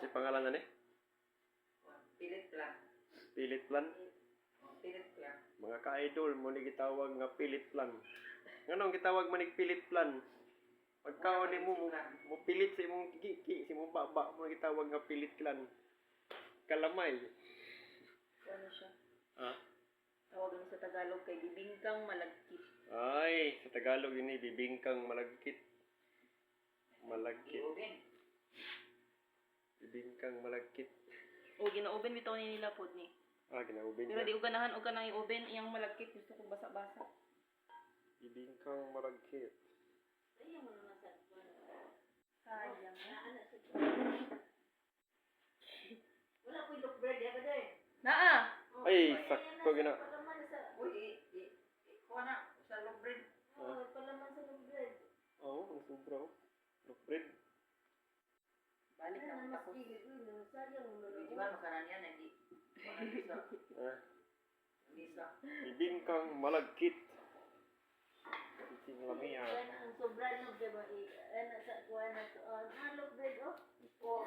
Si pangalan na ni? Pilit lang. Pilit plan. Pilit lang. Mga ka-idol mo ni gitawag nga pilit plan. Nganong gitawag man ni pilit plan? Pagkaon ni mo pilit sa imong kiki, sa imong baba mo gitawag nga pilit plan. Kalamay. Ano siya? Ha? Tawagan sa Tagalog kay bibingkang malagkit. Ay, sa Tagalog yun bibingkang malagkit. Malagkit. Iubin. Bibingkang malagkit. O ginauben bitaw ni nila pod ni. Ginaubin Pero niya. di uganahan og kanang iuben iyang malagkit gusto ko basa-basa. Bibingkang malagkit. Sayang. Wala ko yung bread ya kada eh. Naa. Ay, sakto gina. Uy, kuha na sa long bread. Oo, ang sobra. Look, bread. Balik na ako. Di ba makanan yan hindi. Lisa. Lisa. Bibingkang malagkit. Ising lamia. Oh,